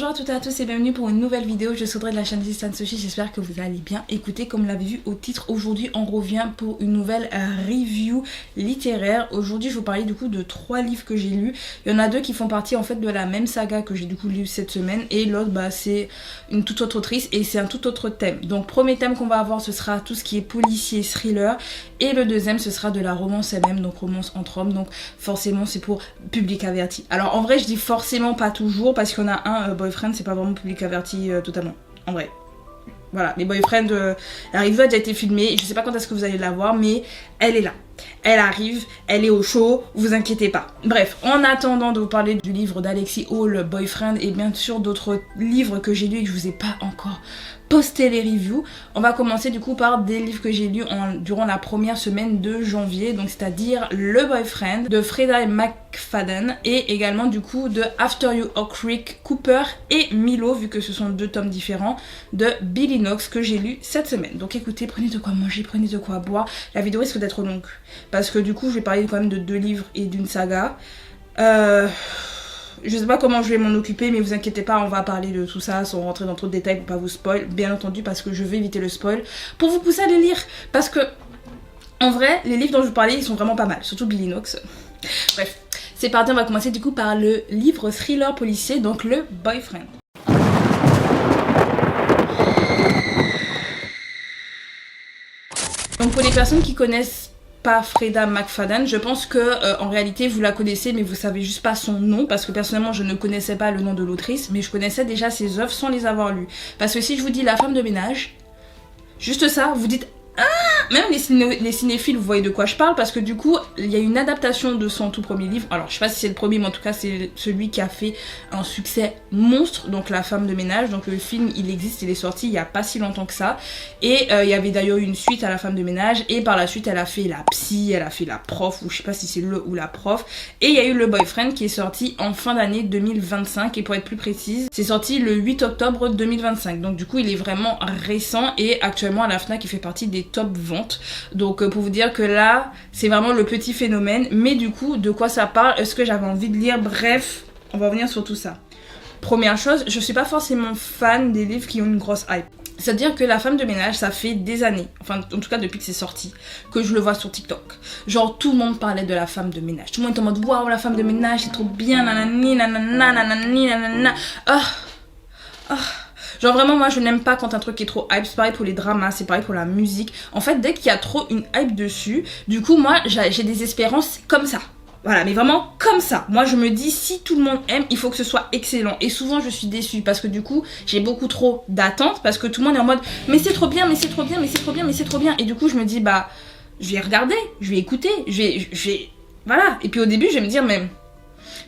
Bonjour à toutes et à tous et bienvenue pour une nouvelle vidéo. Je suis Audrey de la chaîne This Sushi. J'espère que vous allez bien. Écoutez, comme vous l'avez vu au titre, aujourd'hui on revient pour une nouvelle review littéraire. Aujourd'hui je vais vous parler du coup de 3 livres que j'ai lus. Il y en a 2 qui font partie en fait de la même saga que j'ai du coup lu cette semaine, et l'autre c'est une toute autre autrice et c'est un tout autre thème. Donc premier thème qu'on va avoir, ce sera tout ce qui est policier, thriller, et le deuxième ce sera de la romance elle-même, donc romance entre hommes, donc forcément c'est pour public averti. Alors en vrai je dis forcément pas toujours, parce qu'on a un Boyfriend, c'est pas vraiment public averti totalement, en vrai. Voilà, les Boyfriend, la review a déjà été filmée, je sais pas quand est-ce que vous allez la voir, mais elle est là. Elle arrive, elle est au chaud, vous inquiétez pas. Bref, en attendant de vous parler du livre d'Alexis Hall, Boyfriend, et bien sûr d'autres livres que j'ai lus et que je vous ai pas encore posté les reviews, on va commencer du coup par des livres que j'ai lus durant la première semaine de janvier, donc c'est-à-dire Le Boyfriend de Freida McFadden, et également du coup de After You, Oak Creek, Cooper et Milo, vu que ce sont 2 tomes différents, de Billy Knox que j'ai lu cette semaine. Donc écoutez, prenez de quoi manger, prenez de quoi boire. La vidéo risque d'être longue parce que du coup je vais parler quand même de 2 livres et d'une saga. Je sais pas comment je vais m'en occuper, mais vous inquiétez pas, on va parler de tout ça sans rentrer dans trop de détails pour pas vous spoil, bien entendu, parce que je vais éviter le spoil pour vous pousser à les lire, parce que en vrai les livres dont je vous parlais ils sont vraiment pas mal, surtout Billy Knox. Bref, c'est parti, on va commencer du coup par le livre thriller policier, donc Le Boyfriend. Donc pour les personnes qui connaissent pas Freida McFadden, je pense que en réalité vous la connaissez, mais vous savez juste pas son nom, parce que personnellement je ne connaissais pas le nom de l'autrice, mais je connaissais déjà ses œuvres sans les avoir lues. Parce que si je vous dis La femme de ménage, juste ça, vous dites ah, même les cinéphiles, vous voyez de quoi je parle, parce que du coup il y a une adaptation de son tout premier livre. Alors je sais pas si c'est le premier, mais en tout cas c'est celui qui a fait un succès monstre, donc La femme de ménage. Donc le film il existe, il est sorti il y a pas si longtemps que ça, et il y avait d'ailleurs une suite à La femme de ménage, et par la suite elle a fait la psy, elle a fait la prof, ou je sais pas si c'est le ou la prof, et il y a eu Le Boyfriend qui est sorti en fin d'année 2025, et pour être plus précise c'est sorti le 8 octobre 2025. Donc du coup il est vraiment récent, et actuellement à la Fnac il fait partie des top ventes. Donc pour vous dire que là c'est vraiment le petit phénomène. Mais du coup de quoi ça parle, est-ce que j'avais envie de lire, bref on va revenir sur tout ça. Première chose, je suis pas forcément fan des livres qui ont une grosse hype. C'est-à-dire que La femme de ménage, ça fait des années, enfin en tout cas depuis que c'est sorti, que je le vois sur TikTok. Genre tout le monde parlait de La femme de ménage, tout le monde était en mode waouh, La femme de ménage c'est trop bien, nanani nanana nanani nanana. Genre vraiment moi je n'aime pas quand un truc est trop hype. C'est pareil pour les dramas, c'est pareil pour la musique. En fait dès qu'il y a trop une hype dessus, du coup moi j'ai des espérances comme ça. Voilà, mais vraiment comme ça. Moi je me dis si tout le monde aime, il faut que ce soit excellent. Et souvent je suis déçue parce que du coup j'ai beaucoup trop d'attentes, parce que tout le monde est en mode mais c'est trop bien, mais c'est trop bien, mais c'est trop bien, mais c'est trop bien. Et du coup je me dis bah je vais regarder, je vais écouter, je vais voilà. Et puis au début je vais me dire mais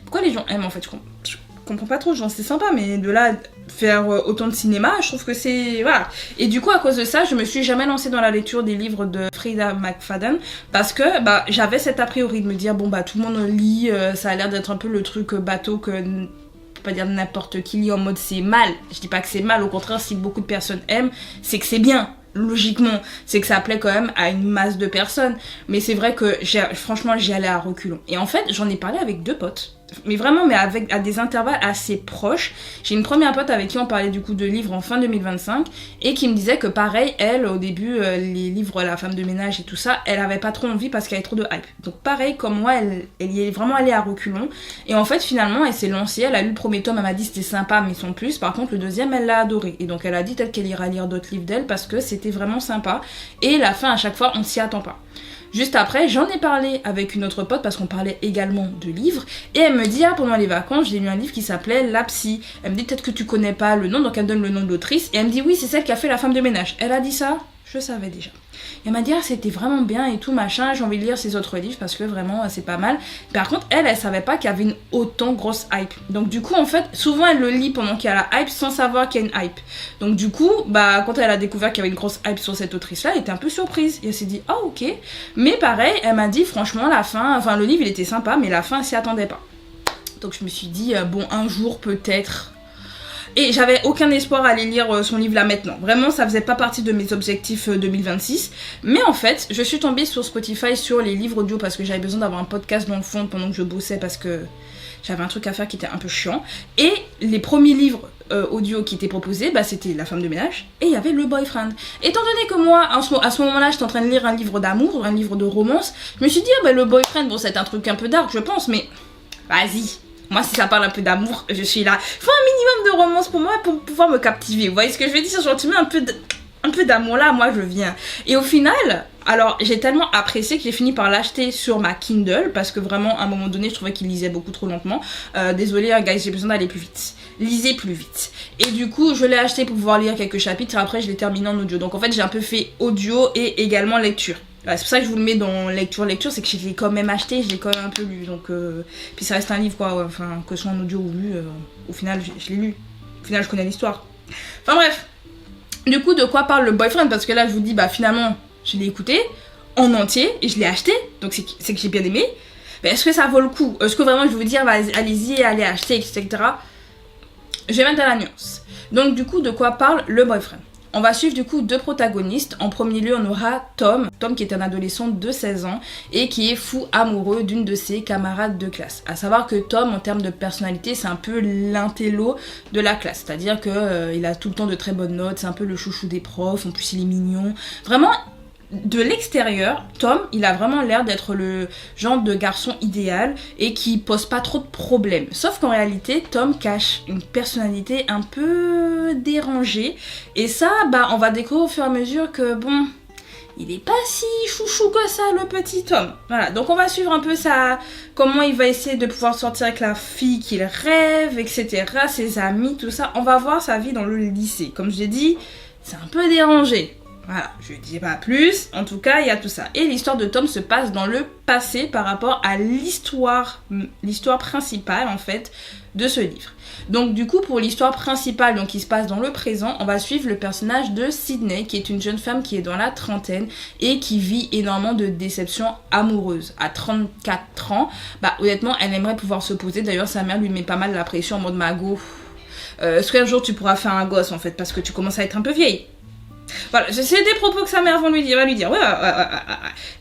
pourquoi les gens aiment en fait, je comprends pas trop, genre c'est sympa, mais de là faire autant de cinéma, je trouve que c'est voilà. Et du coup à cause de ça je me suis jamais lancée dans la lecture des livres de Freida McFadden, parce que j'avais cet a priori de me dire bon tout le monde lit, ça a l'air d'être un peu le truc bateau que pas dire n'importe qui lit en mode c'est mal. Je dis pas que c'est mal, au contraire si beaucoup de personnes aiment c'est que c'est bien. Logiquement, c'est que ça plaît quand même à une masse de personnes. Mais c'est vrai que franchement j'y allais à reculons. Et en fait j'en ai parlé avec 2 potes, mais vraiment avec à des intervalles assez proches. J'ai une première pote avec qui on parlait du coup de livres en fin 2025, et qui me disait que pareil elle au début les livres La femme de ménage et tout ça elle avait pas trop envie parce qu'il y avait trop de hype. Donc pareil comme moi elle y est vraiment allée à reculons, et en fait finalement elle s'est lancée, elle a lu le premier tome, elle m'a dit c'était sympa mais sans plus. Par contre le deuxième elle l'a adoré, et donc elle a dit peut-être qu'elle ira lire d'autres livres d'elle parce que c'était vraiment sympa, et la fin à chaque fois on s'y attend pas. Juste après, j'en ai parlé avec une autre pote parce qu'on parlait également de livres, et elle me dit pendant les vacances j'ai lu un livre qui s'appelait La psy. Elle me dit peut-être que tu connais pas le nom, donc elle me donne le nom de l'autrice, et elle me dit oui c'est celle qui a fait La femme de ménage. Elle a dit ça, je savais déjà. Et elle m'a dit c'était vraiment bien et tout machin, j'ai envie de lire ses autres livres parce que vraiment c'est pas mal. Par contre elle savait pas qu'il y avait une autant grosse hype. Donc du coup en fait souvent elle le lit pendant qu'il y a la hype sans savoir qu'il y a une hype. Donc du coup quand elle a découvert qu'il y avait une grosse hype sur cette autrice là, elle était un peu surprise et elle s'est dit ok. Mais pareil elle m'a dit franchement la fin, enfin le livre il était sympa mais la fin elle s'y attendait pas. Donc je me suis dit bon un jour peut-être. Et j'avais aucun espoir à aller lire son livre là maintenant. Vraiment, ça faisait pas partie de mes objectifs 2026. Mais en fait, je suis tombée sur Spotify sur les livres audio parce que j'avais besoin d'avoir un podcast dans le fond pendant que je bossais, parce que j'avais un truc à faire qui était un peu chiant. Et les premiers livres audio qui était proposé, bah c'était la femme de ménage et il y avait le boyfriend. Étant donné que moi, à ce moment-là, j'étais en train de lire un livre d'amour, un livre de romance, je me suis dit, ah, bah, le boyfriend, bon, c'est un truc un peu dark, je pense, mais vas-y. Moi, si ça parle un peu d'amour, je suis là. Faut un minimum de romance pour moi pour pouvoir me captiver. Vous voyez ce que je veux dire? Genre, tu mets un peu d'amour là, moi je viens. Et au final, alors j'ai tellement apprécié que j'ai fini par l'acheter sur ma Kindle parce que vraiment à un moment donné je trouvais qu'il lisait beaucoup trop lentement. Désolée guys, j'ai besoin d'aller plus vite. Lisez plus vite. Et du coup je l'ai acheté pour pouvoir lire quelques chapitres et après je l'ai terminé en audio. Donc en fait j'ai un peu fait audio et également lecture. C'est pour ça que je vous le mets dans lecture, c'est que je l'ai quand même acheté, je l'ai quand même un peu lu. Donc puis ça reste un livre quoi, enfin que ce soit en audio ou lu, au final je l'ai lu. Au final je connais l'histoire. Enfin bref. Du coup, de quoi parle le boyfriend? Parce que là, je vous dis, bah finalement, je l'ai écouté en entier et je l'ai acheté, donc c'est que j'ai bien aimé. Mais est-ce que ça vaut le coup? Est-ce que vraiment je vais vous dire, bah, allez-y, allez acheter, etc. Je vais mettre à la nuance. Donc, du coup, de quoi parle le boyfriend? On va suivre du coup deux protagonistes. En premier lieu, on aura Tom qui est un adolescent de 16 ans et qui est fou amoureux d'une de ses camarades de classe. À savoir que Tom, en termes de personnalité, c'est un peu l'intello de la classe. C'est-à-dire qu'il a tout le temps de très bonnes notes, c'est un peu le chouchou des profs, en plus il est mignon. Vraiment, de l'extérieur, Tom, il a vraiment l'air d'être le genre de garçon idéal et qui pose pas trop de problèmes. Sauf qu'en réalité, Tom cache une personnalité un peu dérangée. Et ça, bah, on va découvrir au fur et à mesure que, bon, il est pas si chouchou que ça, le petit Tom. Voilà, donc on va suivre un peu comment il va essayer de pouvoir sortir avec la fille qu'il rêve, etc., ses amis, tout ça. On va voir sa vie dans le lycée. Comme je l'ai dit, c'est un peu dérangé. Voilà, je ne dis pas plus, en tout cas il y a tout ça. Et l'histoire de Tom se passe dans le passé par rapport à l'histoire principale en fait de ce livre. Donc du coup pour l'histoire principale donc qui se passe dans le présent, on va suivre le personnage de Sydney qui est une jeune femme qui est dans la trentaine et qui vit énormément de déceptions amoureuses. À 34 ans, bah honnêtement elle aimerait pouvoir se poser, d'ailleurs sa mère lui met pas mal la pression en mode Mago. Est-ce qu'un jour tu pourras faire un gosse en fait parce que tu commences à être un peu vieille. Voilà, c'est des propos que sa mère va lui dire, ouais.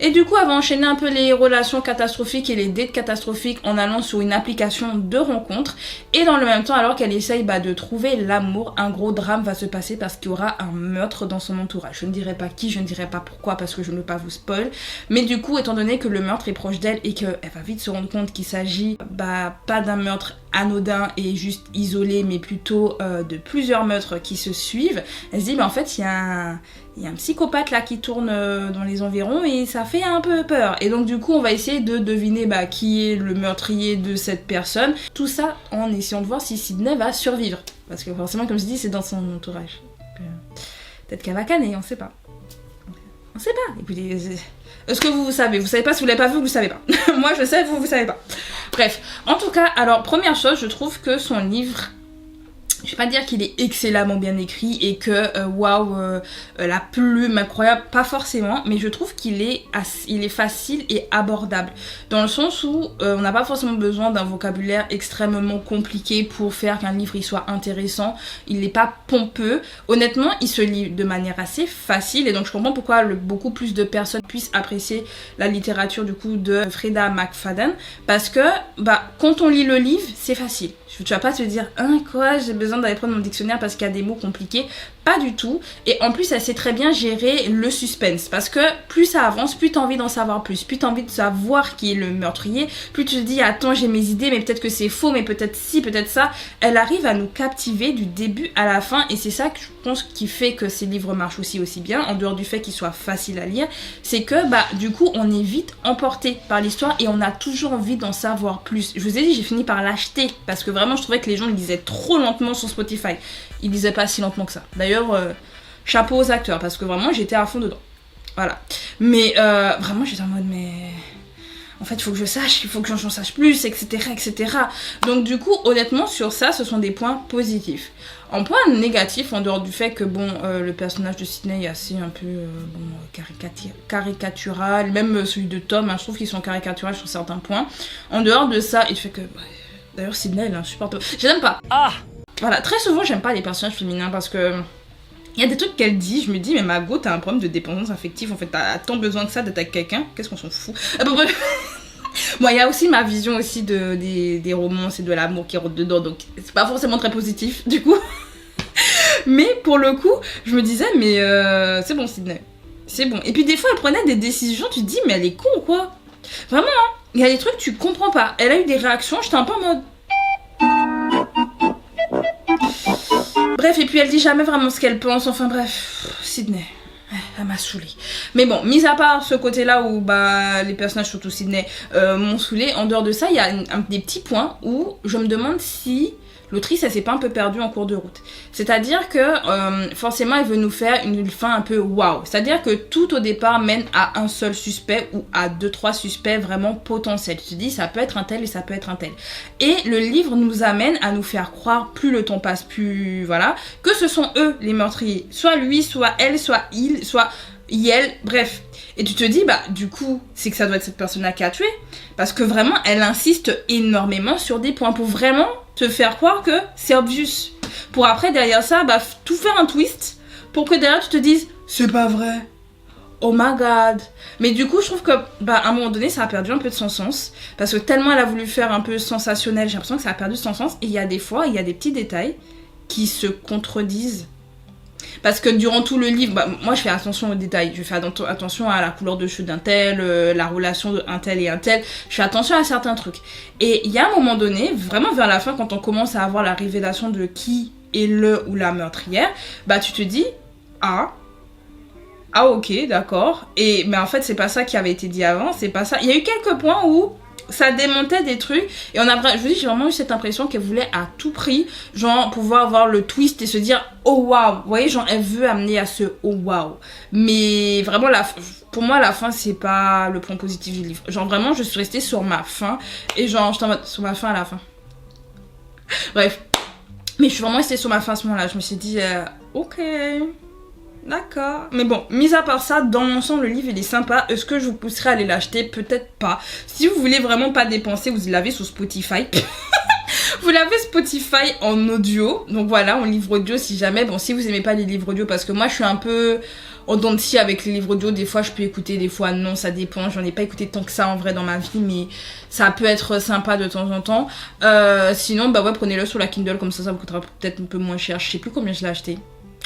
Et du coup, elle va enchaîner un peu les relations catastrophiques et les dates catastrophiques en allant sur une application de rencontre. Et dans le même temps, alors qu'elle essaye de trouver l'amour, un gros drame va se passer parce qu'il y aura un meurtre dans son entourage. Je ne dirai pas qui, je ne dirai pas pourquoi parce que je ne veux pas vous spoil. Mais du coup, étant donné que le meurtre est proche d'elle et qu'elle va vite se rendre compte qu'il s'agit pas d'un meurtre anodin et juste isolé, mais plutôt de plusieurs meurtres qui se suivent, elle se dit, en fait, il y a un psychopathe là qui tourne dans les environs et ça fait un peu peur. Et donc du coup, on va essayer de deviner qui est le meurtrier de cette personne. Tout ça en essayant de voir si Sydney va survivre. Parce que forcément, comme je dis, c'est dans son entourage. Peut-être qu'elle va canner, on sait pas. On sait pas. Écoutez, est-ce que vous savez? Vous savez pas, si vous l'avez pas vu, vous savez pas. Moi, je sais, vous savez pas. Bref, en tout cas, alors, première chose, je trouve que son livre... Je vais pas dire qu'il est excellemment bien écrit et que la plume incroyable, pas forcément, mais je trouve qu'il est facile et abordable dans le sens où on n'a pas forcément besoin d'un vocabulaire extrêmement compliqué pour faire qu'un livre il soit intéressant. Il n'est pas pompeux, honnêtement il se lit de manière assez facile et donc je comprends pourquoi beaucoup plus de personnes puissent apprécier la littérature du coup de Freida McFadden parce que quand on lit le livre c'est facile. Tu vas pas te dire quoi, j'ai besoin d'aller prendre mon dictionnaire parce qu'il y a des mots compliqués. Pas du tout. Et en plus, elle sait très bien gérer le suspense. Parce que plus ça avance, plus t'as envie d'en savoir plus. Plus t'as envie de savoir qui est le meurtrier. Plus tu te dis, attends, j'ai mes idées, mais peut-être que c'est faux, mais peut-être ci, peut-être ça. Elle arrive à nous captiver du début à la fin. Et c'est ça que je pense qui fait que ces livres marchent aussi bien, en dehors du fait qu'ils soient faciles à lire. C'est que, du coup, on est vite emporté par l'histoire et on a toujours envie d'en savoir plus. Je vous ai dit, j'ai fini par l'acheter parce que vraiment, je trouvais que les gens lisaient trop lentement sur Spotify. Ils lisaient pas si lentement que ça. D'ailleurs, chapeau aux acteurs, parce que vraiment, j'étais à fond dedans. Voilà. Mais vraiment, j'étais en mode, en fait, il faut que je sache, il faut que j'en sache plus, etc. Donc du coup, honnêtement, sur ça, ce sont des points positifs. En point négatif, en dehors du fait que, le personnage de Sydney est assez un peu, caricatural, même celui de Tom, je trouve qu'ils sont caricaturales sur certains points. En dehors de ça, il fait que... D'ailleurs, Sydney, elle est insupportable. Je l'aime pas. Voilà, très souvent, j'aime pas les personnages féminins parce que... Il y a des trucs qu'elle dit, je me dis, mais Margot, t'as un problème de dépendance affective, en fait, t'as tant besoin que ça d'être avec quelqu'un, qu'est-ce qu'on s'en fout. Bon, il y a aussi ma vision aussi des romances et de l'amour qui rôde dedans, donc c'est pas forcément très positif, du coup. Mais pour le coup, je me disais, mais c'est bon, Sydney. C'est bon. Et puis des fois, elle prenait des décisions, tu te dis, mais elle est con ou quoi? Vraiment, hein. Il y a des trucs, tu comprends pas. Elle a eu des réactions, j'étais un peu en mode... Bref, et puis elle dit jamais vraiment ce qu'elle pense. Enfin bref, Sydney, elle m'a saoulée. Mais bon, mis à part ce côté-là où bah, les personnages, surtout Sydney, m'ont saoulée, en dehors de ça, il y a des petits points où je me demande si l'autrice, elle s'est pas un peu perdue en cours de route. C'est-à-dire que forcément, elle veut nous faire une fin un peu waouh. C'est-à-dire que tout au départ mène à un seul suspect ou à 2-3 suspects vraiment potentiels. Tu te dis, ça peut être un tel et ça peut être un tel. Et le livre nous amène à nous faire croire, plus le temps passe, plus voilà, que ce sont eux les meurtriers. Soit lui, soit elle, soit il, soit elle, bref. Et tu te dis, bah du coup, c'est que ça doit être cette personne-là qui a tué. Parce que vraiment, elle insiste énormément sur des points pour vraiment te faire croire que c'est obvious. Pour après, derrière ça, bah tout faire un twist pour que derrière tu te dises, c'est pas vrai. Oh my god. Mais du coup, je trouve que bah à un moment donné, ça a perdu un peu de son sens. Parce que tellement elle a voulu faire un peu sensationnel, j'ai l'impression que ça a perdu son sens. Et il y a des fois, il y a des petits détails qui se contredisent. Parce que durant tout le livre, bah, moi je fais attention aux détails, je fais attention à la couleur de cheveux d'un tel, la relation d'un tel et un tel, je fais attention à certains trucs. Et il y a un moment donné, vraiment vers la fin, quand on commence à avoir la révélation de qui est le ou la meurtrière, bah tu te dis, ah ok, d'accord, et mais en fait c'est pas ça qui avait été dit avant, c'est pas ça. Il y a eu quelques points où ça démontait des trucs et je vous dis, j'ai vraiment eu cette impression qu'elle voulait à tout prix genre pouvoir avoir le twist et se dire oh waouh, vous voyez, genre elle veut amener à ce oh waouh, mais vraiment pour moi la fin c'est pas le point positif du livre, genre vraiment je suis restée sur ma fin et genre j'étais en mode sur ma fin à la fin, bref, mais je suis vraiment restée sur ma fin à ce moment là, je me suis dit ok, d'accord. Mais bon, mis à part ça, dans l'ensemble, le livre il est sympa. Est-ce que je vous pousserai à aller l'acheter? Peut-être pas. Si vous voulez vraiment pas dépenser, vous l'avez sur Spotify. Vous l'avez Spotify en audio. Donc voilà, en livre audio si jamais. Bon, si vous aimez pas les livres audio, parce que moi je suis un peu en dents de scie avec les livres audio. Des fois je peux écouter, des fois non, ça dépend. J'en ai pas écouté tant que ça en vrai dans ma vie, mais ça peut être sympa de temps en temps. Sinon, bah ouais, prenez-le sur la Kindle, comme ça vous coûtera peut-être un peu moins cher. Je sais plus combien je l'ai acheté,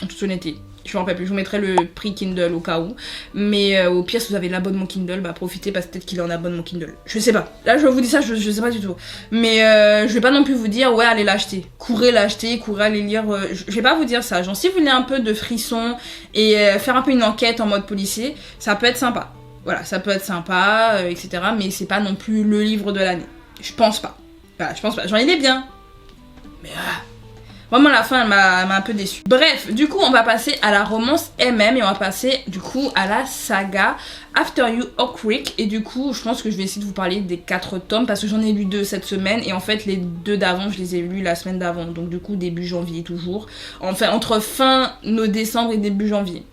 en toute honnêteté. Je me rappelle plus, je vous mettrai le prix Kindle au cas où. Mais au pire, si vous avez l'abonnement Kindle, bah profitez parce que peut-être qu'il est en abonnement Kindle. Je sais pas. Là, je vous dis ça, je sais pas du tout. Mais je vais pas non plus vous dire, ouais, allez l'acheter. Courez aller lire. Je vais pas vous dire ça. Genre, si vous voulez un peu de frisson et faire un peu une enquête en mode policier, ça peut être sympa. Voilà, ça peut être sympa, etc. Mais c'est pas non plus le livre de l'année. Je pense pas. Voilà, je pense pas. Genre, il est bien. Mais vraiment la fin elle m'a un peu déçue. Bref, du coup on va passer à la romance MM et on va passer du coup à la saga After You Oak Creek. Et du coup je pense que je vais essayer de vous parler des 4 tomes parce que j'en ai lu 2 cette semaine. Et en fait les 2 d'avant je les ai lus la semaine d'avant. Donc du coup début janvier toujours. Enfin entre fin décembre et début janvier.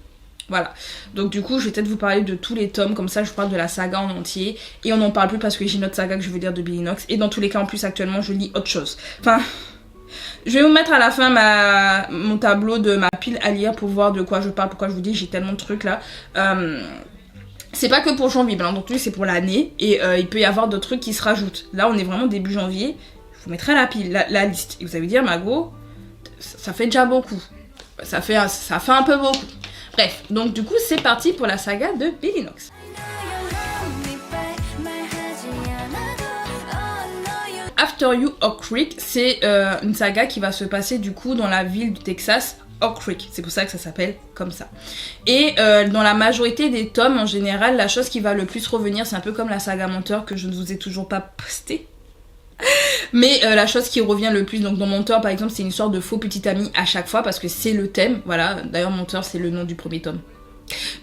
Voilà, donc du coup je vais peut-être vous parler de tous les tomes, comme ça je vous parle de la saga en entier. Et on n'en parle plus parce que j'ai une autre saga que je veux lire de Billy Knox. Et dans tous les cas en plus actuellement je lis autre chose. Enfin... Je vais vous mettre à la fin mon tableau de ma pile à lire pour voir de quoi je parle, pourquoi je vous dis j'ai tellement de trucs là. C'est pas que pour janvier, bien entendu c'est pour l'année et il peut y avoir d'autres trucs qui se rajoutent. Là on est vraiment début janvier, je vous mettrai la pile, la liste. Et vous allez dire Margot, ça fait déjà beaucoup, ça fait un peu beaucoup. Bref, donc du coup c'est parti pour la saga de Billy Knox. After You Oak Creek, c'est une saga qui va se passer du coup dans la ville du Texas, Oak Creek. C'est pour ça que ça s'appelle comme ça. Et dans la majorité des tomes, en général, la chose qui va le plus revenir, c'est un peu comme la saga Menteur que je ne vous ai toujours pas postée. Mais la chose qui revient le plus, donc dans Menteur par exemple, c'est une histoire de faux petit ami à chaque fois parce que c'est le thème. Voilà, d'ailleurs Menteur c'est le nom du premier tome.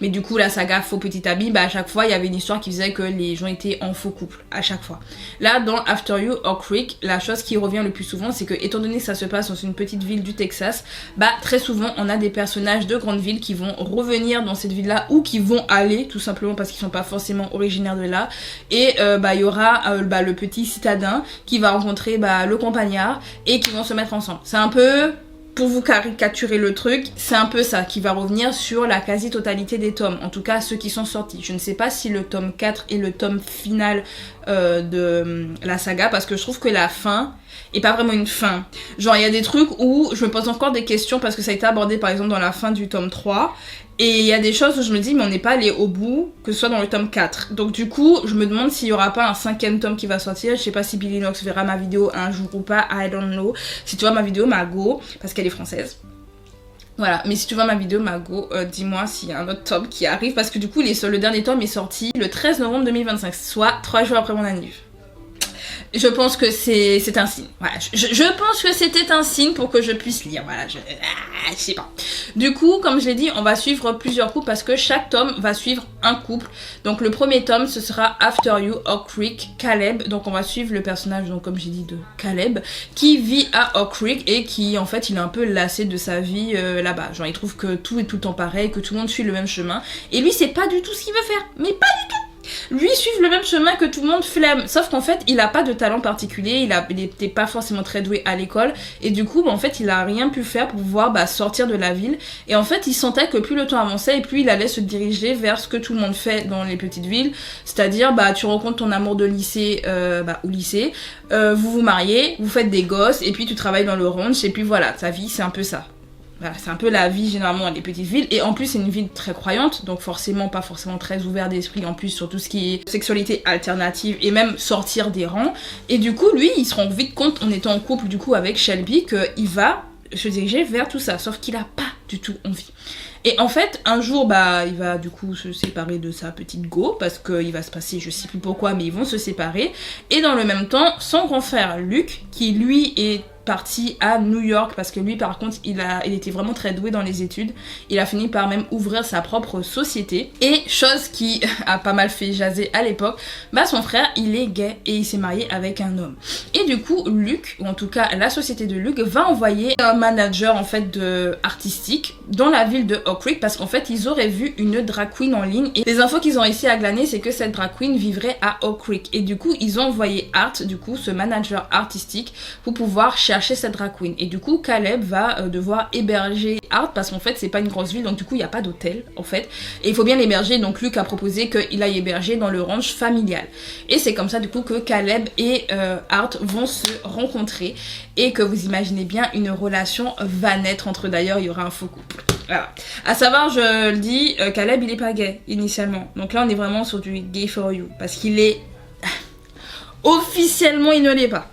Mais du coup la saga Faux Petit Ami, bah à chaque fois il y avait une histoire qui faisait que les gens étaient en faux couple, à chaque fois. Là dans After You Oak Creek, la chose qui revient le plus souvent c'est que étant donné que ça se passe dans une petite ville du Texas, bah très souvent on a des personnages de grandes villes qui vont revenir dans cette ville là ou qui vont aller tout simplement parce qu'ils sont pas forcément originaires de là. Et bah il y aura le petit citadin qui va rencontrer le campagnard et qui vont se mettre ensemble. C'est un peu pour vous caricaturer le truc, c'est un peu ça qui va revenir sur la quasi-totalité des tomes, en tout cas ceux qui sont sortis. Je ne sais pas si le tome 4 est le tome final de la saga, parce que je trouve que la fin est pas vraiment une fin. Genre il y a des trucs où je me pose encore des questions parce que ça a été abordé par exemple dans la fin du tome 3, et il y a des choses où je me dis mais on n'est pas allé au bout, que ce soit dans le tome 4. Donc du coup je me demande s'il y aura pas un 5e tome qui va sortir. Je sais pas si Billy Knox verra ma vidéo un jour ou pas, I don't know. Si tu vois ma vidéo, Margot, parce qu'elle est française. Voilà, mais si tu vois ma vidéo, Margot, dis-moi s'il y a un autre tome qui arrive, parce que du coup le dernier tome est sorti le 13 novembre 2025, soit 3 jours après mon anniversaire. Je pense que c'est un signe. Voilà, je pense que c'était un signe pour que je puisse lire. Voilà, je sais pas. Du coup, comme je l'ai dit, on va suivre plusieurs couples parce que chaque tome va suivre un couple. Donc le premier tome, ce sera After You, Oak Creek, Caleb. Donc on va suivre le personnage, donc comme j'ai dit, de Caleb, qui vit à Oak Creek et qui, en fait, il est un peu lassé de sa vie là-bas. Genre, il trouve que tout est tout le temps pareil, que tout le monde suit le même chemin. Et lui, c'est pas du tout ce qu'il veut faire. Mais pas du tout. Lui suivre le même chemin que tout le monde flemme, sauf qu'en fait il a pas de talent particulier, il était pas forcément très doué à l'école et du coup en fait il a rien pu faire pour pouvoir sortir de la ville, et en fait il sentait que plus le temps avançait et plus il allait se diriger vers ce que tout le monde fait dans les petites villes, c'est-à-dire tu rencontres ton amour de lycée au lycée, vous vous mariez, vous faites des gosses et puis tu travailles dans le ranch et puis voilà, ta vie c'est un peu ça. Voilà, c'est un peu la vie généralement dans les petites villes, et en plus c'est une ville très croyante, donc forcément pas forcément très ouvert d'esprit en plus sur tout ce qui est sexualité alternative et même sortir des rangs. Et du coup lui il se rend vite compte en étant en couple du coup avec Shelby qu'il va se diriger vers tout ça, sauf qu'il a pas du tout envie. Et en fait, un jour, il va du coup se séparer de sa petite go, parce qu'il va se passer, je sais plus pourquoi, mais ils vont se séparer. Et dans le même temps, son grand frère Luke, qui lui est parti à New York, parce que lui par contre il était vraiment très doué dans les études, il a fini par même ouvrir sa propre société, et chose qui a pas mal fait jaser à l'époque, son frère il est gay et il s'est marié avec un homme. Et du coup Luke, ou en tout cas la société de Luke, va envoyer un manager en fait artistique dans la ville de Oak Creek, parce qu'en fait ils auraient vu une drag queen en ligne, et les infos qu'ils ont réussi à glaner c'est que cette drag queen vivrait à Oak Creek, et du coup ils ont envoyé Art, du coup ce manager artistique, pour pouvoir chercher cette drag queen. Et du coup Caleb va devoir héberger Art, parce qu'en fait c'est pas une grosse ville, donc du coup il n'y a pas d'hôtel en fait, et il faut bien l'héberger, donc Luke a proposé qu'il aille héberger dans le ranch familial. Et c'est comme ça du coup que Caleb et Art vont se rencontrer, et que vous imaginez bien une relation va naître entre eux. D'ailleurs il y aura un faux couple. Voilà. À savoir, je le dis, Caleb il est pas gay initialement, donc là on est vraiment sur du gay for you, parce qu'il est officiellement il ne l'est pas.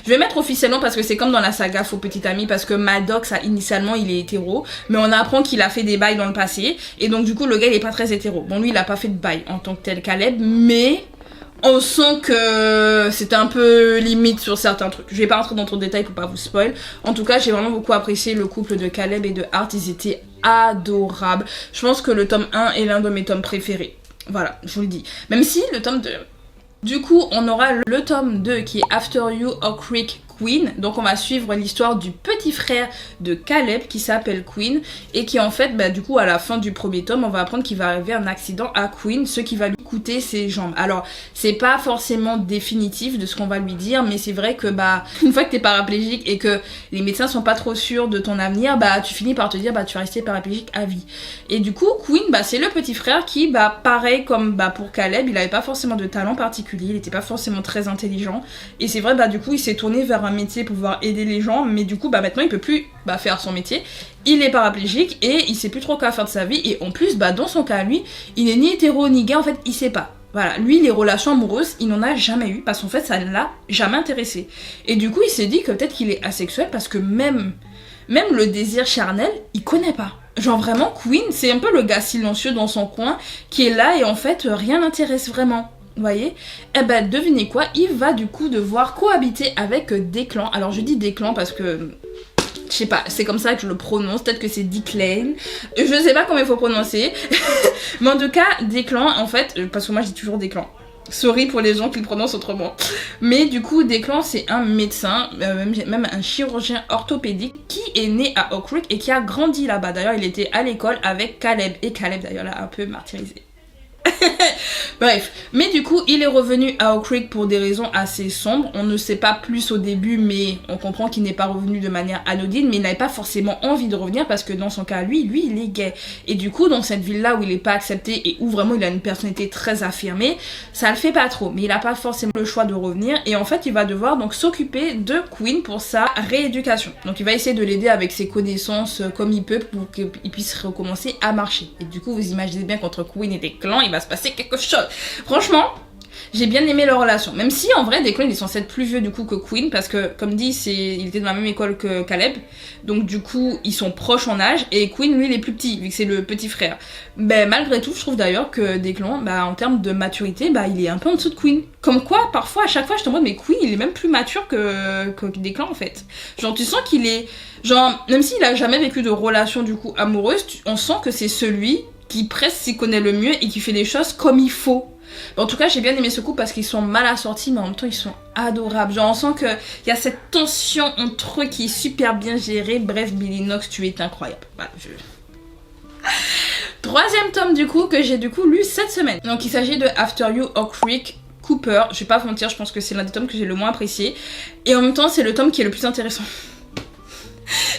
Je vais mettre officiellement parce que c'est comme dans la saga Faux Petit Ami, parce que Maddox initialement il est hétéro, mais on apprend qu'il a fait des bails dans le passé, et donc du coup le gars il est pas très hétéro. Bon lui il a pas fait de bail en tant que tel Caleb, mais on sent que c'était un peu limite sur certains trucs. Je vais pas rentrer dans trop de détails pour pas vous spoil. En tout cas j'ai vraiment beaucoup apprécié le couple de Caleb et de Art, ils étaient adorables. Je pense que le tome 1 est l'un de mes tomes préférés. Voilà, je vous le dis. Même si le tome 2... Du coup, on aura le tome 2 qui est After You, Oak Creek, Queen. Donc on va suivre l'histoire du petit frère de Caleb qui s'appelle Queen, et qui en fait, du coup à la fin du premier tome, on va apprendre qu'il va arriver un accident à Queen, ce qui va lui coûter ses jambes. Alors c'est pas forcément définitif de ce qu'on va lui dire, mais c'est vrai que une fois que t'es paraplégique et que les médecins sont pas trop sûrs de ton avenir, tu finis par te dire tu vas rester paraplégique à vie. Et du coup Queen, c'est le petit frère qui, pareil comme pour Caleb, il avait pas forcément de talent particulier, il était pas forcément très intelligent, et c'est vrai du coup il s'est tourné vers un métier pour pouvoir aider les gens, mais du coup maintenant il peut plus faire son métier, il est paraplégique et il sait plus trop quoi faire de sa vie, et en plus dans son cas lui, il est ni hétéro ni gay, en fait il sait pas. Voilà, lui les relations amoureuses il n'en a jamais eu, parce qu'en fait ça ne l'a jamais intéressé, et du coup il s'est dit que peut-être qu'il est asexuel, parce que même le désir charnel il connaît pas. Genre vraiment Queen c'est un peu le gars silencieux dans son coin qui est là, et en fait rien l'intéresse vraiment. Vous voyez? Devinez quoi, il va du coup devoir cohabiter avec Declan. Alors je dis Declan parce que je sais pas, c'est comme ça que je le prononce, peut-être que c'est Declan, je sais pas comment il faut prononcer. Mais en tout cas Declan en fait, parce que moi je dis toujours Declan, sorry pour les gens qui le prononcent autrement, mais du coup Declan c'est un médecin, même un chirurgien orthopédique qui est né à Oak Creek et qui a grandi là-bas. D'ailleurs il était à l'école avec Caleb, et Caleb d'ailleurs l'a un peu martyrisé. Bref, mais du coup, il est revenu à Oak Creek pour des raisons assez sombres. On ne sait pas plus au début, mais on comprend qu'il n'est pas revenu de manière anodine, mais il n'avait pas forcément envie de revenir parce que dans son cas, lui, il est gay. Et du coup, dans cette ville-là où il n'est pas accepté et où vraiment il a une personnalité très affirmée, ça le fait pas trop. Mais il n'a pas forcément le choix de revenir et en fait, il va devoir donc s'occuper de Quinn pour sa rééducation. Donc, il va essayer de l'aider avec ses connaissances comme il peut pour qu'il puisse recommencer à marcher. Et du coup, vous imaginez bien qu'entre Quinn et Declan, il va se passer quelque chose. Franchement, j'ai bien aimé leur relation. Même si en vrai, Declan il est censé être plus vieux du coup que Quinn parce que comme dit, il était dans la même école que Caleb. Donc du coup, ils sont proches en âge et Quinn lui il est plus petit vu que c'est le petit frère. Ben malgré tout, je trouve d'ailleurs que Declan, en termes de maturité, il est un peu en dessous de Quinn. Comme quoi, parfois, à chaque fois, je te demande mais Quinn il est même plus mature que Declan en fait. Genre tu sens qu'il est, genre même s'il a jamais vécu de relation du coup amoureuse, on sent que c'est celui qui presque s'y connaît le mieux et qui fait les choses comme il faut. En tout cas, j'ai bien aimé ce coup parce qu'ils sont mal assortis, mais en même temps, ils sont adorables. Genre, on sent qu'il y a cette tension entre eux qui est super bien gérée. Bref, Billy Knox, tu es incroyable. Voilà, Troisième tome, du coup, que j'ai du coup lu cette semaine. Donc, il s'agit de After You, Oak Creek, Cooper. Je vais pas vous mentir, je pense que c'est l'un des tomes que j'ai le moins apprécié. Et en même temps, c'est le tome qui est le plus intéressant.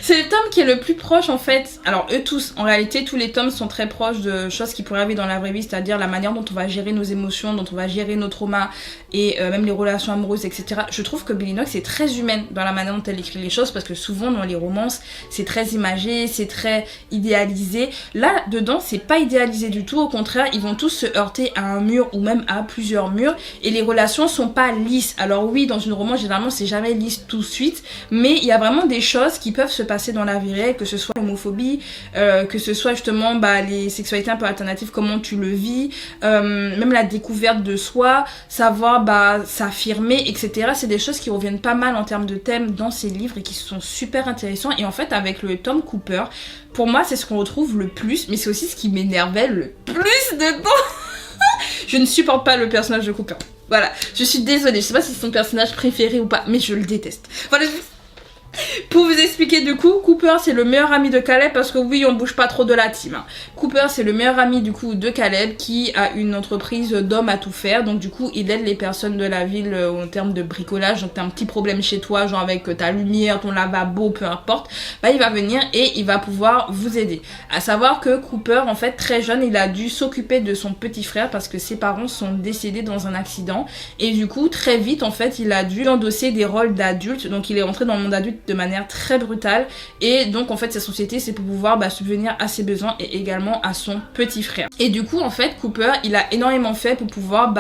C'est le tome qui est le plus proche en fait. Alors eux tous, en réalité tous les tomes sont très proches de choses qui pourraient arriver dans la vraie vie, c'est-à-dire la manière dont on va gérer nos émotions, dont on va gérer nos traumas et même les relations amoureuses, etc. Je trouve que Billy Knox est très humaine dans la manière dont elle écrit les choses parce que souvent dans les romances c'est très imagé, c'est très idéalisé. Là dedans c'est pas idéalisé du tout, au contraire ils vont tous se heurter à un mur ou même à plusieurs murs et les relations sont pas lisses. Alors oui, dans une romance généralement c'est jamais lisse tout de suite, mais il y a vraiment des choses qui peuvent se passer dans la vie réelle, que ce soit l'homophobie, que ce soit justement les sexualités un peu alternatives, comment tu le vis, même la découverte de soi, savoir s'affirmer, etc. C'est des choses qui reviennent pas mal en termes de thèmes dans ces livres et qui sont super intéressants. Et en fait avec le Tom Cooper, pour moi c'est ce qu'on retrouve le plus, mais c'est aussi ce qui m'énervait le plus dedans. Je ne supporte pas le personnage de Cooper. Voilà, je suis désolée, je sais pas si c'est son personnage préféré ou pas, mais je le déteste. Voilà. Pour vous expliquer du coup, Cooper c'est le meilleur ami de Caleb parce que oui on bouge pas trop de la team. Cooper c'est le meilleur ami du coup de Caleb qui a une entreprise d'hommes à tout faire, donc du coup il aide les personnes de la ville en termes de bricolage. Donc t'as un petit problème chez toi, genre avec ta lumière, ton lavabo, peu importe, il va venir et il va pouvoir vous aider. À savoir que Cooper en fait très jeune il a dû s'occuper de son petit frère parce que ses parents sont décédés dans un accident et du coup très vite en fait il a dû endosser des rôles d'adulte, donc il est rentré dans le monde adulte de manière très brutale et donc en fait sa société c'est pour pouvoir subvenir à ses besoins et également à son petit frère. Et du coup en fait Cooper il a énormément fait pour pouvoir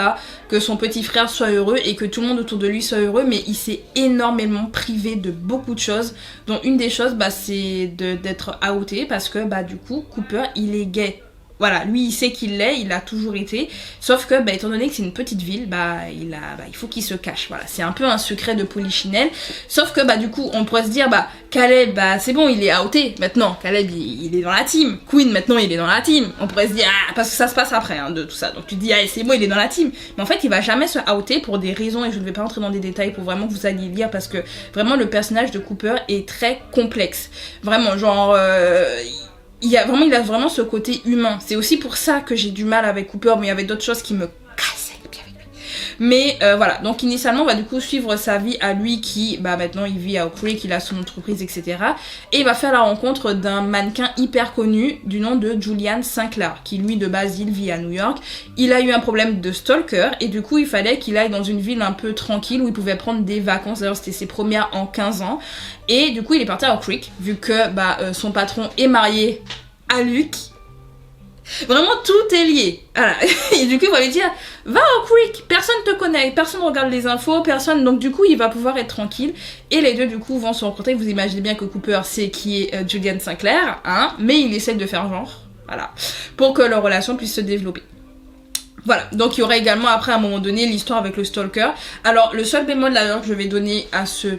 que son petit frère soit heureux et que tout le monde autour de lui soit heureux, mais il s'est énormément privé de beaucoup de choses, dont une des choses c'est d'être outé parce que du coup Cooper il est gay. Voilà, lui il sait qu'il l'est, il a toujours été, sauf que étant donné que c'est une petite ville, il faut qu'il se cache. Voilà, c'est un peu un secret de polichinelle, sauf que du coup on pourrait se dire Caleb c'est bon, il est outé maintenant, Caleb il est dans la team, Quinn maintenant il est dans la team, on pourrait se dire parce que ça se passe après de tout ça, donc tu te dis c'est bon, il est dans la team, mais en fait il va jamais se outer pour des raisons et je ne vais pas entrer dans des détails pour vraiment que vous alliez lire parce que vraiment le personnage de Cooper est très complexe, vraiment genre il a vraiment ce côté humain. C'est aussi pour ça que j'ai du mal avec Cooper, mais il y avait d'autres choses qui me cassaient les pieds avec lui. Mais voilà, donc initialement on va du coup suivre sa vie à lui qui maintenant il vit à Oak Creek, il a son entreprise, etc. Et il va faire la rencontre d'un mannequin hyper connu du nom de Julian Sinclair, qui lui de base il vit à New York. Il a eu un problème de stalker et du coup il fallait qu'il aille dans une ville un peu tranquille où il pouvait prendre des vacances. D'ailleurs c'était ses premières en 15 ans. Et du coup il est parti à Oak Creek vu que son patron est marié à Luke. Vraiment tout est lié. Voilà. Et du coup il va lui dire va à Oak Creek, personne te connaît, personne regarde les infos, personne, donc du coup il va pouvoir être tranquille. Et les deux du coup vont se rencontrer. Vous imaginez bien que Cooper sait qui est Julian Sinclair, mais il essaie de faire genre, voilà, pour que leur relation puisse se développer. Voilà, donc il y aura également après à un moment donné l'histoire avec le stalker. Alors le seul bémol d'ailleurs que je vais donner à ce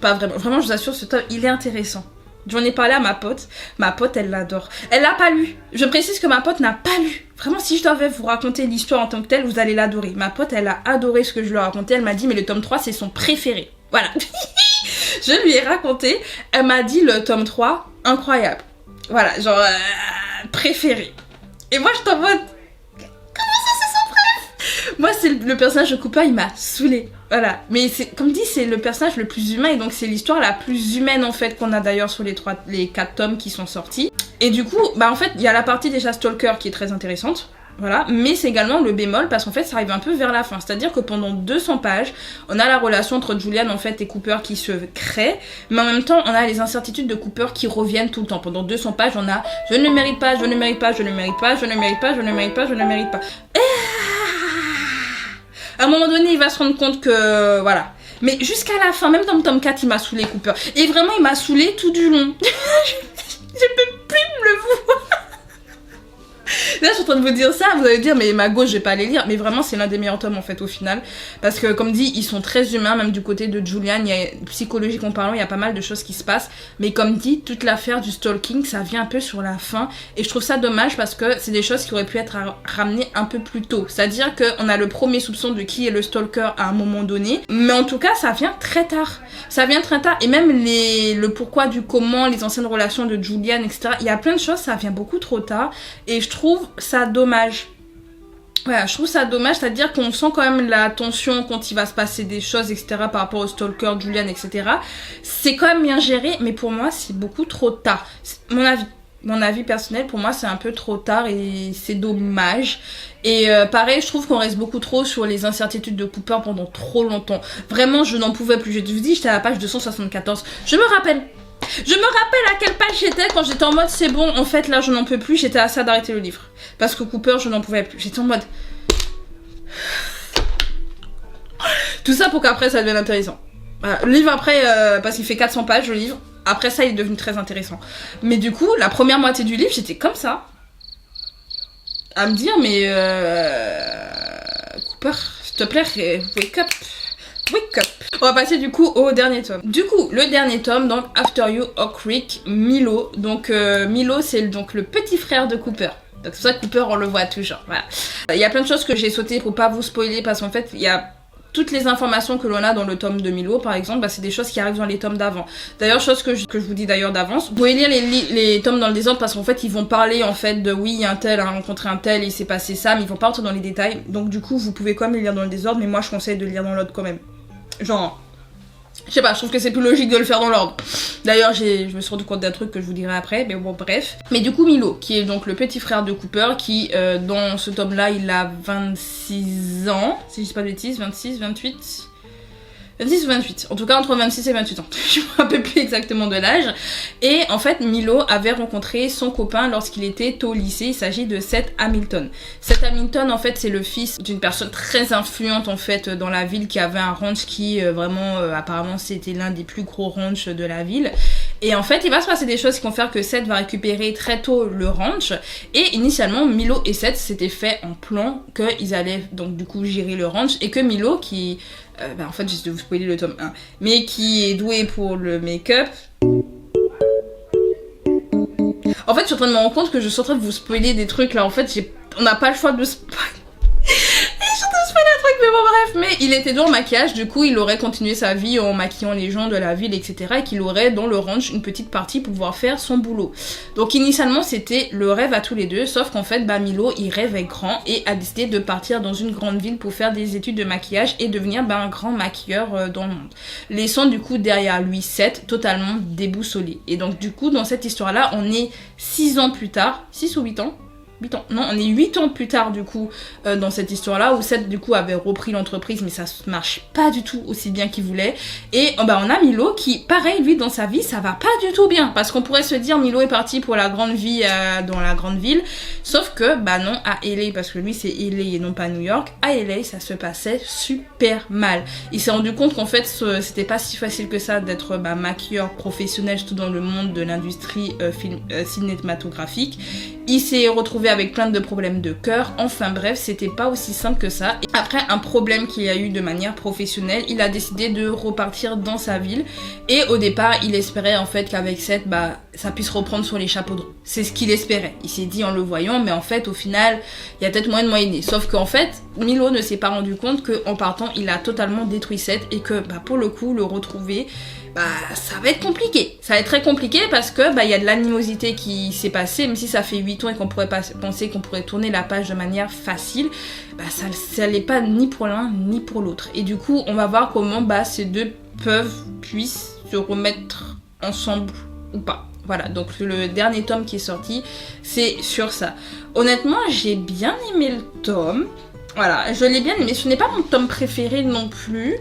pas vraiment je vous assure ce tome il est intéressant. J'en ai parlé à ma pote elle l'adore. Elle l'a pas lu. Je précise que ma pote n'a pas lu. Vraiment si je devais vous raconter l'histoire en tant que telle, vous allez l'adorer. Ma pote elle a adoré ce que je lui ai raconté, elle m'a dit mais le tome 3 c'est son préféré. Voilà. Je lui ai raconté, elle m'a dit le tome 3 incroyable. Voilà, genre préféré. Et moi je t'en mode Moi, c'est le personnage de Cooper, il m'a saoulée. Voilà. Mais c'est, comme dit, c'est le personnage le plus humain et donc c'est l'histoire la plus humaine en fait qu'on a d'ailleurs sur les 4 tomes qui sont sortis. Et du coup, bah en fait, il y a la partie déjà Stalker qui est très intéressante. Voilà, mais c'est également le bémol parce qu'en fait ça arrive un peu vers la fin, c'est-à-dire que pendant 200 pages, on a la relation entre Julian en fait et Cooper qui se crée, mais en même temps on a les incertitudes de Cooper qui reviennent tout le temps. Pendant 200 pages, on a je ne mérite pas, je ne mérite pas, je ne mérite pas, je ne mérite pas, je ne mérite pas, je ne mérite pas. Et à un moment donné, il va se rendre compte que voilà. Mais jusqu'à la fin, même dans le tome 4, il m'a saoulé Cooper. Et vraiment, il m'a saoulé tout du long. Je peux plus me le voir. Là, je suis en train de vous dire ça, vous allez dire, mais ma gauche, je vais pas les lire. Mais vraiment, c'est l'un des meilleurs tomes, en fait, au final. Parce que, comme dit, ils sont très humains, même du côté de Julian. Psychologiquement parlant, il y a pas mal de choses qui se passent. Mais comme dit, toute l'affaire du stalking, ça vient un peu sur la fin. Et je trouve ça dommage parce que c'est des choses qui auraient pu être ramenées un peu plus tôt. C'est-à-dire qu'on a le premier soupçon de qui est le stalker à un moment donné. Mais en tout cas, ça vient très tard. Ça vient très tard. Et même le pourquoi du comment, les anciennes relations de Julian, etc. Il y a plein de choses, ça vient beaucoup trop tard. Et je trouve ça dommage. Voilà, je trouve ça dommage, c'est-à-dire qu'on sent quand même la tension quand il va se passer des choses, etc. par rapport au stalker, Julian, etc. C'est quand même bien géré, mais pour moi, c'est beaucoup trop tard. C'est mon avis personnel, pour moi, c'est un peu trop tard et c'est dommage. Et pareil, je trouve qu'on reste beaucoup trop sur les incertitudes de Cooper pendant trop longtemps. Vraiment, je n'en pouvais plus. Je te dis, j'étais à la page 274. Je me rappelle à quelle page j'étais quand j'étais en mode c'est bon, en fait là je n'en peux plus, j'étais à ça d'arrêter le livre. Parce que Cooper, je n'en pouvais plus. J'étais en mode... Tout ça pour qu'après ça devienne intéressant. Voilà. Le livre après, parce qu'il fait 400 pages le livre, après ça il est devenu très intéressant. Mais du coup, la première moitié du livre, j'étais comme ça. À me dire, mais... Cooper, s'il te plaît, wake up. Wake up. On va passer du coup au dernier tome. Du coup, le dernier tome, donc After You, Oak Creek, Milo. Donc Milo, c'est donc le petit frère de Cooper. Donc c'est pour ça que Cooper, on le voit toujours. Voilà. Il y a plein de choses que j'ai sautées pour pas vous spoiler parce qu'en fait, il y a toutes les informations que l'on a dans le tome de Milo, par exemple, bah, c'est des choses qui arrivent dans les tomes d'avant. D'ailleurs, chose que je vous dis d'ailleurs d'avance, vous pouvez lire les tomes dans le désordre parce qu'en fait, ils vont parler en fait de oui, un tel a rencontré un tel, il s'est passé ça, mais ils vont pas rentrer dans les détails. Donc du coup, vous pouvez quand même les lire dans le désordre, mais moi, je conseille de le lire dans l'ordre quand même. Genre, je sais pas, je trouve que c'est plus logique de le faire dans l'ordre. D'ailleurs, je me suis rendu compte d'un truc que je vous dirai après, mais bon, bref. Mais du coup, Milo, qui est donc le petit frère de Cooper, qui, dans ce tome-là, il a 26 ans, si je dis pas de bêtises, 26, 28... 26 ou 28, en tout cas entre 26 et 28 ans, je me rappelle plus exactement de l'âge. Et en fait, Milo avait rencontré son copain lorsqu'il était au lycée, il s'agit de Seth Hamilton. Seth Hamilton, en fait, c'est le fils d'une personne très influente en fait dans la ville qui avait un ranch qui vraiment, apparemment, c'était l'un des plus gros ranchs de la ville. Et en fait, il va se passer des choses qui vont faire que Seth va récupérer très tôt le ranch. Et initialement, Milo et Seth s'étaient fait en plan qu'ils allaient donc du coup gérer le ranch. Et que Milo, qui... en fait, j'essaie de vous spoiler le tome 1. Mais qui est doué pour le make-up... En fait, je suis en train de me rendre compte que je suis en train de vous spoiler des trucs là. En fait, on n'a pas le choix de spoiler. Mais bon bref, mais il était dans le maquillage, du coup il aurait continué sa vie en maquillant les gens de la ville, etc. Et qu'il aurait dans le ranch une petite partie pour pouvoir faire son boulot. Donc initialement c'était le rêve à tous les deux, sauf qu'en fait Milo il rêvait grand et a décidé de partir dans une grande ville pour faire des études de maquillage et devenir un grand maquilleur dans le monde. Laissant du coup derrière lui Seth totalement déboussolé. Et donc du coup dans cette histoire là on est 6 ans plus tard, 6 ou 8 ans. 8 ans. Non, on est 8 ans plus tard du coup dans cette histoire-là où Seth du coup avait repris l'entreprise mais ça marche pas du tout aussi bien qu'il voulait. Et on a Milo qui, pareil, lui dans sa vie ça va pas du tout bien parce qu'on pourrait se dire Milo est parti pour la grande vie dans la grande ville, sauf que non, à LA, parce que lui c'est LA et non pas New York, à LA ça se passait super mal. Il s'est rendu compte qu'en fait c'était pas si facile que ça d'être maquilleur professionnel surtout dans le monde de l'industrie cinématographique. Il s'est retrouvé avec plein de problèmes de cœur. Enfin bref, c'était pas aussi simple que ça. Et après un problème qu'il a eu de manière professionnelle, il a décidé de repartir dans sa ville. Et au départ, il espérait en fait qu'avec Seth, ça puisse reprendre sur les chapeaux de roue. C'est ce qu'il espérait. Il s'est dit en le voyant, mais en fait, au final, il y a peut-être moyen de moyenner. Sauf qu'en fait, Milo ne s'est pas rendu compte qu'en partant, il a totalement détruit Seth et que pour le coup, le retrouver, bah ça va être compliqué. Ça va être très compliqué parce que bah il y a de l'animosité qui s'est passée, même si ça fait 8 ans et qu'on pourrait pas penser qu'on pourrait tourner la page de manière facile, bah ça l'est pas ni pour l'un ni pour l'autre. Et du coup, on va voir comment bah ces deux puissent se remettre ensemble ou pas. Voilà, donc le dernier tome qui est sorti, c'est sur ça. Honnêtement, j'ai bien aimé le tome. Voilà, je l'ai bien aimé. Ce n'est pas mon tome préféré non plus.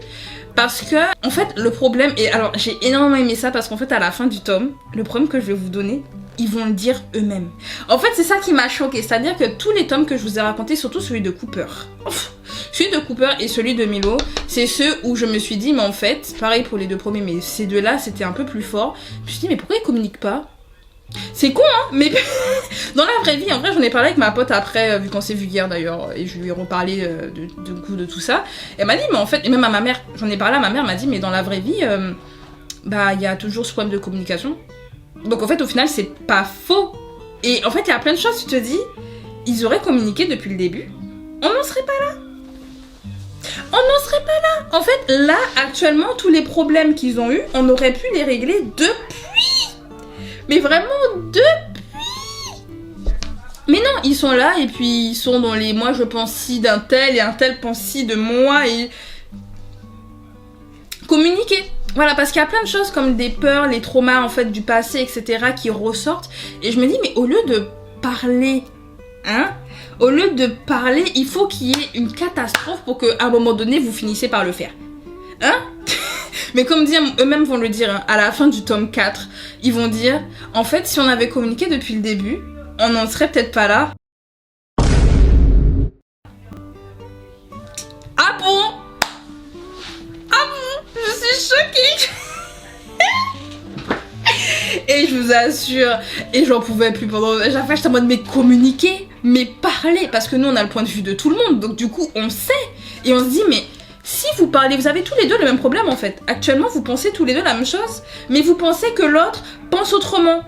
Parce que, en fait, le problème... Et alors, j'ai énormément aimé ça parce qu'en fait, à la fin du tome, le problème que je vais vous donner, ils vont le dire eux-mêmes. En fait, c'est ça qui m'a choquée. C'est-à-dire que tous les tomes que je vous ai racontés, surtout celui de Cooper... Celui de Cooper et celui de Milo, c'est ceux où je me suis dit, mais en fait, pareil pour les deux premiers, mais ces deux-là, c'était un peu plus fort. Je me suis dit, mais pourquoi ils communiquent pas? C'est con, hein, mais dans la vraie vie, en vrai, j'en ai parlé avec ma pote après, vu qu'on s'est vu hier d'ailleurs, et je lui ai reparlé de tout ça. Elle m'a dit, mais en fait, et même à ma mère, j'en ai parlé à ma mère, elle m'a dit, mais dans la vraie vie, bah, il y a toujours ce problème de communication. Donc en fait, au final, c'est pas faux. Et en fait, il y a plein de choses, tu te dis, ils auraient communiqué depuis le début, on n'en serait pas là. On n'en serait pas là. En fait, là, actuellement, tous les problèmes qu'ils ont eus, on aurait pu les régler depuis. Mais vraiment, depuis. Mais non, ils sont là et puis ils sont dans les... Moi, je pense si d'un tel et un tel pense si de moi et... Communiquer. Voilà, parce qu'il y a plein de choses comme des peurs, les traumas, en fait, du passé, etc. qui ressortent. Et je me dis, mais au lieu de parler, hein, au lieu de parler, il faut qu'il y ait une catastrophe pour qu'à un moment donné, vous finissez par le faire. Hein? Mais comme dire, eux-mêmes vont le dire, hein, à la fin du tome 4, ils vont dire, en fait, si on avait communiqué depuis le début, on n'en serait peut-être pas là. Ah bon? Ah bon? Je suis choquée. Et je vous assure, et j'en pouvais plus pendant... Chaque fois, j'étais en mode, mais communiquer, mais parler, parce que nous, on a le point de vue de tout le monde, donc du coup, on sait. Et on se dit, mais si vous parlez, vous avez tous les deux le même problème, en fait. Actuellement, vous pensez tous les deux la même chose, mais vous pensez que l'autre pense autrement.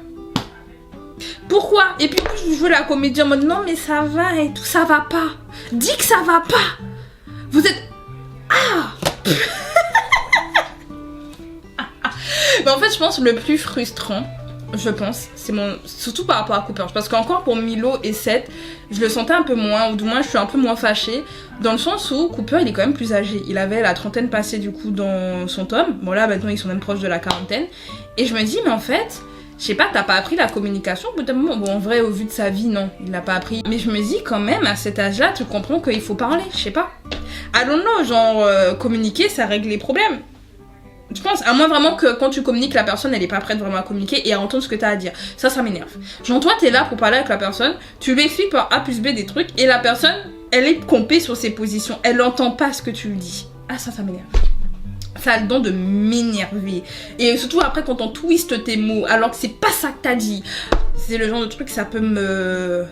Pourquoi? Et puis, je joue la comédie en mode, non, mais ça va et tout, ça va pas. Dis que ça va pas. Vous êtes... Ah. Mais en fait, je pense le plus frustrant, je pense, c'est mon... Surtout par rapport à Cooper. Parce qu'encore pour Milo et Seth, je le sentais un peu moins, ou du moins je suis un peu moins fâchée. Dans le sens où Cooper, il est quand même plus âgé. Il avait la trentaine passée du coup dans son tome. Bon là, maintenant, ils sont même proches de la quarantaine. Et je me dis, mais en fait, je sais pas, t'as pas appris la communication au bout d'un moment. Bon, en vrai, au vu de sa vie, non, il l'a pas appris. Mais je me dis quand même, à cet âge-là, tu comprends qu'il faut parler, je sais pas. I don't know, genre, communiquer, ça règle les problèmes. Je pense, à moins vraiment que quand tu communiques, la personne elle est pas prête vraiment à communiquer et à entendre ce que t'as à dire. Ça m'énerve. Genre toi t'es là pour parler avec la personne, tu lui expliques par A plus B des trucs et la personne elle est campée sur ses positions, elle entend pas ce que tu lui dis. Ah ça m'énerve. Ça a le don de m'énerver. Et surtout après quand on twiste tes mots alors que c'est pas ça que t'as dit. C'est le genre de truc ça peut me...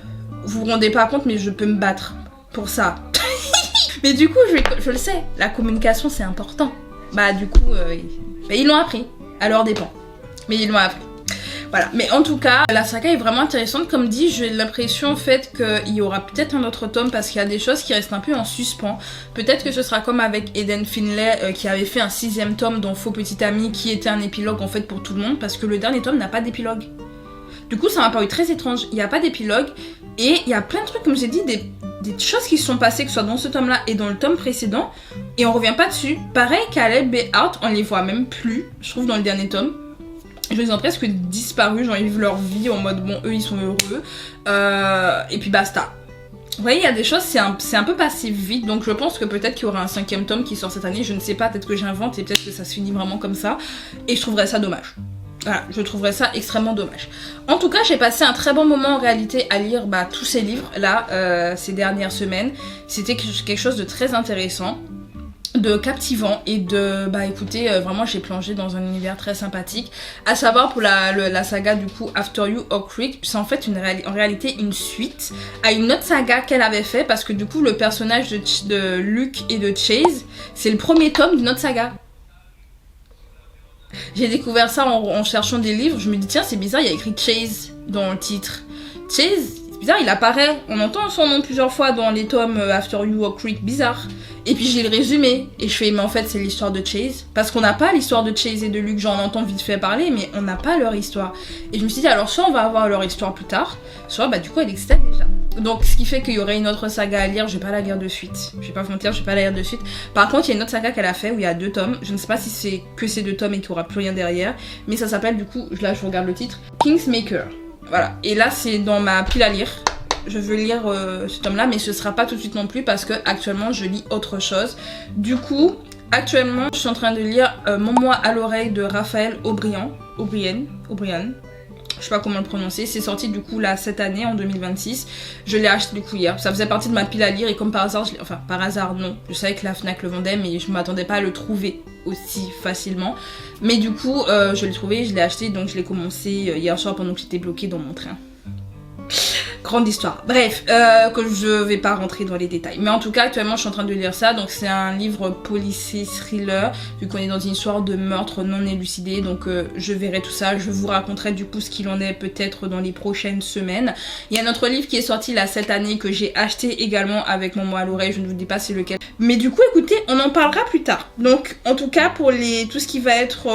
Vous vous rendez pas compte mais je peux me battre pour ça. Mais du coup je le sais, la communication c'est important. Bah du coup, ils l'ont appris, à leur dépens. Mais ils l'ont appris. Voilà, mais en tout cas, la saga est vraiment intéressante. Comme dit, j'ai l'impression en fait qu'il y aura peut-être un autre tome parce qu'il y a des choses qui restent un peu en suspens. Peut-être que ce sera comme avec Eden Finlay qui avait fait un 6ème tome dans Faux Petit Ami qui était un épilogue en fait pour tout le monde parce que le dernier tome n'a pas d'épilogue. Du coup, ça m'a paru très étrange. Il n'y a pas d'épilogue et il y a plein de trucs, comme j'ai dit, des choses qui se sont passées, que ce soit dans ce tome-là et dans le tome précédent, et on revient pas dessus. Pareil, Caleb et Art, on les voit même plus, je trouve, dans le dernier tome. Je les ai presque disparus, genre ils vivent leur vie en mode, bon, eux, ils sont heureux, et puis basta. Vous voyez, il y a des choses, c'est un peu passé vite, donc je pense que peut-être qu'il y aura un 5ème tome qui sort cette année, je ne sais pas, peut-être que j'invente, et peut-être que ça se finit vraiment comme ça, et je trouverais ça dommage. Voilà, je trouverais ça extrêmement dommage. En tout cas, j'ai passé un très bon moment en réalité à lire tous ces livres là, ces dernières semaines. C'était quelque chose de très intéressant, de captivant et de... écoutez, vraiment j'ai plongé dans un univers très sympathique. À savoir pour la saga du coup After You Oak Creek, c'est en fait en réalité une suite à une autre saga qu'elle avait fait parce que du coup le personnage de Luke et de Chase, c'est le premier tome d'une autre saga. J'ai découvert ça en cherchant des livres, je me dis tiens c'est bizarre, il y a écrit Chase dans le titre. Chase, bizarre, il apparaît, on entend son nom plusieurs fois dans les tomes After You or Creek, bizarre. Et puis j'ai le résumé, et je fais, mais en fait c'est l'histoire de Chase, parce qu'on n'a pas l'histoire de Chase et de Luke, j'en entends vite fait parler, mais on n'a pas leur histoire. Et je me suis dit, alors soit on va avoir leur histoire plus tard, soit bah du coup elle existait déjà. Donc ce qui fait qu'il y aurait une autre saga à lire, je vais pas la lire de suite. Je vais pas vous mentir, je vais pas la lire de suite. Par contre, il y a une autre saga qu'elle a fait où il y a 2 tomes. Je ne sais pas si c'est que ces 2 tomes et qu'il y aura plus rien derrière. Mais ça s'appelle du coup, là je regarde le titre, Kingsmaker. Voilà. Et là c'est dans ma pile à lire. Je veux lire ce tome là, mais ce sera pas tout de suite non plus parce que actuellement je lis autre chose. Du coup, actuellement je suis en train de lire Mon mois à l'oreille de Raphaël O'Brien. Je sais pas comment le prononcer, c'est sorti du coup là cette année en 2026. Je l'ai acheté du coup hier, ça faisait partie de ma pile à lire et comme par hasard, enfin par hasard non, je savais que la Fnac le vendait mais je m'attendais pas à le trouver aussi facilement. Mais du coup je l'ai trouvé, je l'ai acheté donc je l'ai commencé hier soir pendant que j'étais bloquée dans mon train. Grande histoire. Bref, que je vais pas rentrer dans les détails. Mais en tout cas, actuellement, je suis en train de lire ça. Donc, c'est un livre policier thriller, vu qu'on est dans une histoire de meurtre non élucidé. Donc, je verrai tout ça. Je vous raconterai du coup ce qu'il en est peut-être dans les prochaines semaines. Il y a un autre livre qui est sorti là cette année que j'ai acheté également avec mon mot à l'oreille. Je ne vous dis pas c'est lequel. Mais du coup, écoutez, on en parlera plus tard. Donc, en tout cas, pour tout ce qui va être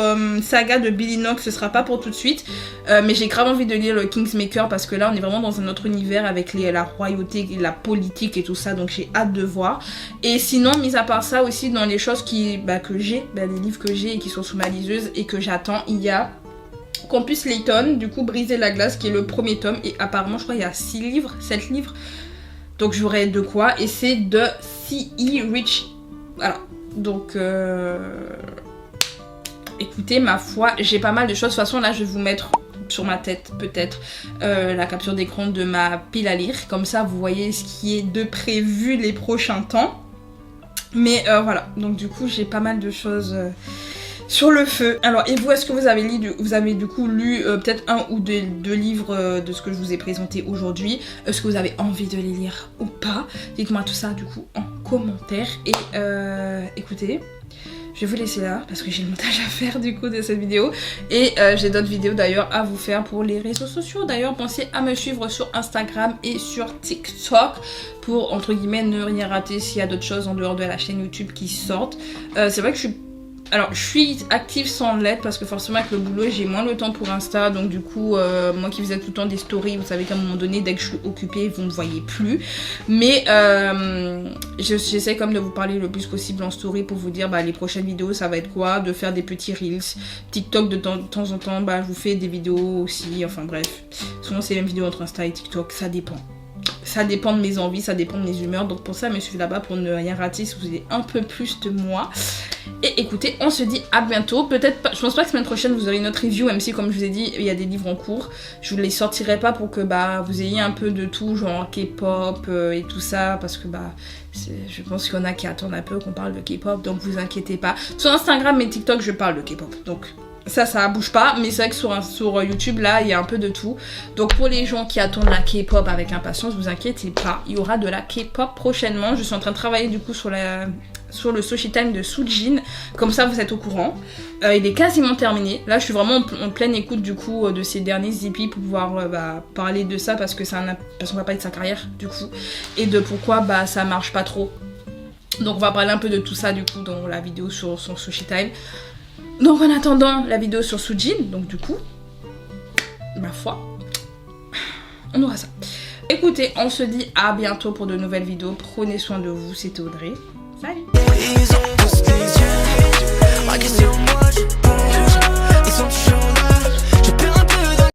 saga de Billy Knox, ce sera pas pour tout de suite. Mais j'ai grave envie de lire le Kingsmaker parce que là, on est vraiment dans un autre univers avec la royauté, la politique et tout ça, donc j'ai hâte de voir. Et sinon, mis à part ça aussi, dans les choses que j'ai, les livres que j'ai et qui sont sous ma liseuse et que j'attends, il y a Campus Layton, du coup Briser la glace, qui est le premier tome, et apparemment je crois il y a 6 livres, 7 livres, donc j'aurai de quoi, et c'est de C.E. Rich, voilà, donc écoutez, ma foi, j'ai pas mal de choses, de toute façon là je vais vous mettre sur ma tête peut-être la capture d'écran de ma pile à lire, comme ça vous voyez ce qui est de prévu les prochains temps. Mais voilà, donc du coup j'ai pas mal de choses sur le feu. Alors et vous, est-ce que vous avez du coup lu peut-être 1 ou 2 livres de ce que je vous ai présenté aujourd'hui? Est-ce que vous avez envie de les lire ou pas? Dites-moi tout ça du coup en commentaire. Et écoutez, je vais vous laisser là parce que j'ai le montage à faire du coup de cette vidéo. Et j'ai d'autres vidéos d'ailleurs à vous faire pour les réseaux sociaux. D'ailleurs, pensez à me suivre sur Instagram et sur TikTok pour entre guillemets ne rien rater s'il y a d'autres choses en dehors de la chaîne YouTube qui sortent. C'est vrai que je suis active sans l'être parce que forcément avec le boulot j'ai moins le temps pour Insta, donc du coup moi qui faisais tout le temps des stories, vous savez qu'à un moment donné dès que je suis occupée vous ne me voyez plus, mais j'essaie comme de vous parler le plus possible en story pour vous dire les prochaines vidéos ça va être quoi, de faire des petits reels, TikTok de temps en temps, je vous fais des vidéos aussi, enfin bref, souvent c'est les mêmes vidéos entre Insta et TikTok, ça dépend. Ça dépend de mes envies, ça dépend de mes humeurs. Donc pour ça, me suivez là-bas pour ne rien rater si vous voulez un peu plus de moi. Et écoutez, on se dit à bientôt. Peut-être pas, je pense pas que semaine prochaine vous aurez une autre review, même si comme je vous ai dit, il y a des livres en cours. Je vous les sortirai pas pour que vous ayez un peu de tout, genre K-pop et tout ça, parce que je pense qu'il y en a qui attendent un peu qu'on parle de K-pop, donc vous inquiétez pas. Sur Instagram et TikTok, je parle de K-pop, donc ça bouge pas, mais c'est vrai que sur YouTube là il y a un peu de tout. Donc pour les gens qui attendent la K-pop avec impatience, vous inquiétez pas, il y aura de la K-pop prochainement. Je suis en train de travailler du coup sur le Sushi Time de Soojin, comme ça vous êtes au courant. Il est quasiment terminé, là je suis vraiment en pleine écoute du coup de ces derniers EP pour pouvoir parler de ça parce qu'on va parler de sa carrière du coup et de pourquoi ça marche pas trop. Donc on va parler un peu de tout ça du coup dans la vidéo sur son Sushi Time. Donc en attendant la vidéo sur Soojin, donc du coup, ma foi, on aura ça. Écoutez, on se dit à bientôt pour de nouvelles vidéos. Prenez soin de vous, c'était Audrey. Salut!